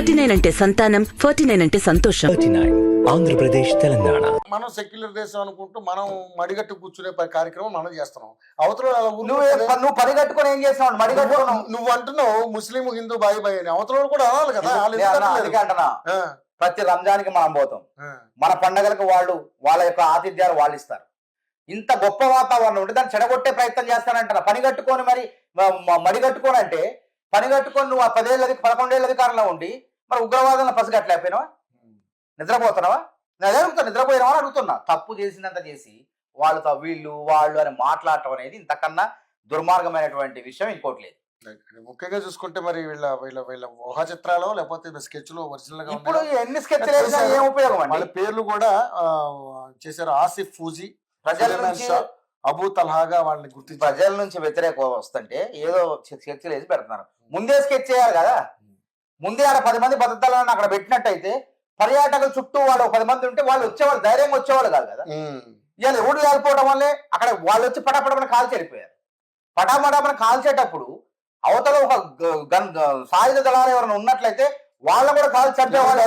39 అంటే సంతానం, 49 అంటే సంతోషం. 39 ఆంధ్రప్రదేశ్ తెలంగాణ. మనం సెక్యులర్ దేశం అనుకుంటూ మనం మడిగట్టు కూర్చునే కార్యక్రమం మనం చేస్తున్నాం. అవతల నువ్వు పరిగట్టుకొని ఏం చేస్తావు? మడిగట్టుకున్నావు. నువ్వు అంటున్నావు ముస్లిం హిందూ బాయి బాయి అని, అవతల కూడా అనాలి కదా. అంటున్నా, ప్రతి రంజానికి మనం పోతాం, మన పండగలకు వాళ్ళ యొక్క ఆతిథ్యాలు వాళ్ళు ఇస్తారు. ఇంత గొప్ప వాతావరణం ఉంటే దాన్ని చెడగొట్టే ప్రయత్నం చేస్తానంటారా? పని కట్టుకొని మరి మడిగట్టుకొని అంటే పని కట్టుకొని నువ్వు 11 ఏళ్ళ అధికారంలో ఉండి మరి ఉగ్రవాదంలో పసిగట్లేకపోయినావా? నిద్రపోతున్నావా? నేను అడుగుతా, నిద్రపోయినావా అని అడుగుతున్నా. తప్పు చేసినంత చేసి వాళ్ళతో వాళ్ళు అని మాట్లాడటం అనేది ఇంతకన్నా దుర్మార్గమైనటువంటి విషయం ఇంకోటి లేదు. ముఖ్యంగా చూసుకుంటే మరి వీళ్ళ ఊహా చిత్రాలు లేకపోతే స్కెచ్ లో ఒరిజినల్ గా ఇప్పుడు ఎన్ని స్కెచ్ ఏం ఉపయోగం? వాళ్ళ పేర్లు కూడా చేశారు. ఆసిఫ్ ఫూజీ, ప్రజల నుంచి అబూ తల్హాగా వాళ్ళని గుర్తించి ప్రజల నుంచి వ్యతిరేకం వస్తుంటే ఏదో స్కెచ్ వేసి పెడుతున్నారు. ముందే స్కెచ్ చేయాలి కదా. ముందే ఆడ 10 మంది భద్రతలను అక్కడ పెట్టినట్టయితే పర్యాటకుల చుట్టూ వాళ్ళు 10 మంది ఉంటే వాళ్ళు వచ్చేవాళ్ళు, ధైర్యంగా వచ్చేవాళ్ళు కాదు కదా. ఇవాళ రోడ్లు లేకపోవడం వల్లే అక్కడ వాళ్ళు వచ్చి పటాపటమని కాల్చి వెళ్ళిపోయారు. పటాపటమని కాల్చేటప్పుడు అవతల ఒక సాయుధ దళాలు ఎవరైనా ఉన్నట్లయితే వాళ్ళని కూడా కాల్చి చంపేవాళ్ళు,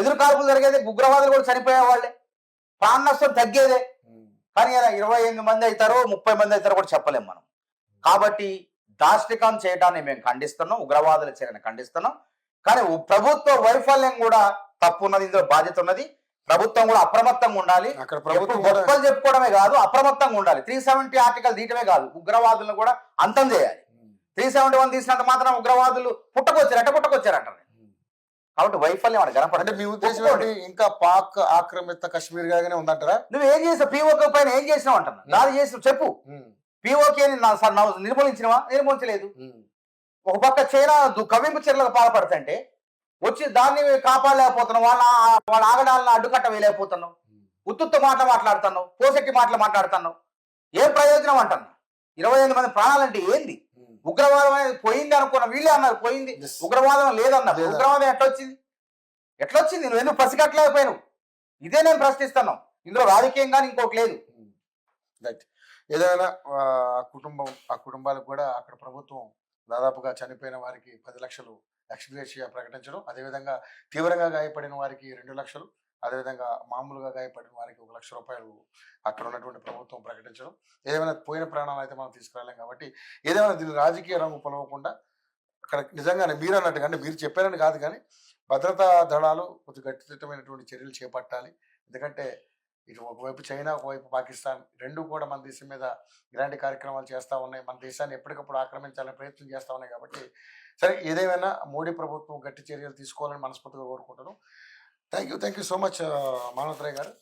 ఎదురు కాల్పులు జరిగేది, ఉగ్రవాదులు కూడా చనిపోయే వాళ్ళే, ప్రాణ నష్టం తగ్గేదే. కానీ ఇలా 28 మంది అవుతారో 30 మంది అవుతారో కూడా చెప్పలేం మనం. కాబట్టి దాష్టికం చేయడాన్ని మేము ఖండిస్తున్నాం, ఉగ్రవాదుల చర్యను ఖండిస్తున్నాం. కానీ ప్రభుత్వ వైఫల్యం కూడా తప్పు ఉన్నది, ఇందులో బాధ్యత ఉన్నది. ప్రభుత్వం కూడా అప్రమత్తంగా ఉండాలి. గొప్పలు చెప్పుకోవడమే కాదు, అప్రమత్తంగా ఉండాలి. 370 ఆర్టికల్ తీయటమే కాదు, ఉగ్రవాదులను కూడా అంతం చేయాలి. 371 తీసినంత మాత్రం ఉగ్రవాదులు పుట్టకొచ్చారంటారు. కాబట్టి వైఫల్యం వాడు కనపడండి. మీ ఉద్దేశం ఇంకా పాక్ ఆక్రమిత కశ్మీర్ గానే ఉందంటారా? నువ్వు ఏం చేసావు? పీఓకే పైన ఏం చేసినావు అంటున్నా. దాడి చేసి చెప్పు. పీఓకే నిర్మూలించలేదు. ఒక పక్క చైనా కవింపు చర్యలకు పాల్పడుతుంటే వచ్చి దాన్ని కాపాడలేకపోతున్నావు. వాళ్ళ ఆగడాలను అడ్డుకట్ట వేయలేకపోతున్నావు. ఉత్తుత్త మాటలు మాట్లాడుతున్నావు, పోసెట్టి మాటలు మాట్లాడుతున్నావు. ఏం ప్రయోజనం అంటున్నా? 28 మంది ప్రాణాలంటే ఏంది? ఉగ్రవాదం అనేది పోయింది అనుకున్నా, వీళ్ళే అన్నారు పోయింది, ఉగ్రవాదం లేదన్నారు. ఉగ్రవాదం ఎట్లొచ్చింది? నువ్వు ఎందుకు పసిగట్టలేకపోయావు? ఇదే నేను ప్రశ్నిస్తున్నాను. ఇందులో రాజకీయం కానీ ఇంకోటి లేదు. రైట్. ఏదైనా ఆ కుటుంబాలకు కూడా అక్కడ ప్రభుత్వం దాదాపుగా చనిపోయిన వారికి 10 లక్షలు ఎక్స్గ్రేషియా ప్రకటించడం, అదేవిధంగా తీవ్రంగా గాయపడిన వారికి 2 లక్షలు, అదేవిధంగా మామూలుగా గాయపడిన వారికి 1 లక్ష రూపాయలు అక్కడ ఉన్నటువంటి ప్రభుత్వం ప్రకటించడం. ఏదైనా పోయిన ప్రాణాలు అయితే మనం తీసుకురాలేం కాబట్టి ఏదైనా దీన్ని రాజకీయ రంగు పొలవకుండా అక్కడ నిజంగానే మీరు అన్నట్టుగా, అంటే మీరు చెప్పారని కాదు కానీ భద్రతా దళాలు కొంచెం గట్టితమైనటువంటి చర్యలు చేపట్టాలి. ఎందుకంటే ఇటు ఒకవైపు చైనా, ఒకవైపు పాకిస్తాన్ రెండు కూడా మన దేశం మీద ఇలాంటి కార్యక్రమాలు చేస్తూ ఉన్నాయి. మన దేశాన్ని ఎప్పటికప్పుడు ఆక్రమించాలని ప్రయత్నం చేస్తూ ఉన్నాయి. కాబట్టి సరే, ఏదేమైనా మోడీ ప్రభుత్వం గట్టి చర్యలు తీసుకోవాలని మనస్ఫూర్తిగా కోరుకుంటున్నాను. థ్యాంక్ యూ సో మచ్ మానవతరాయ్ గారు.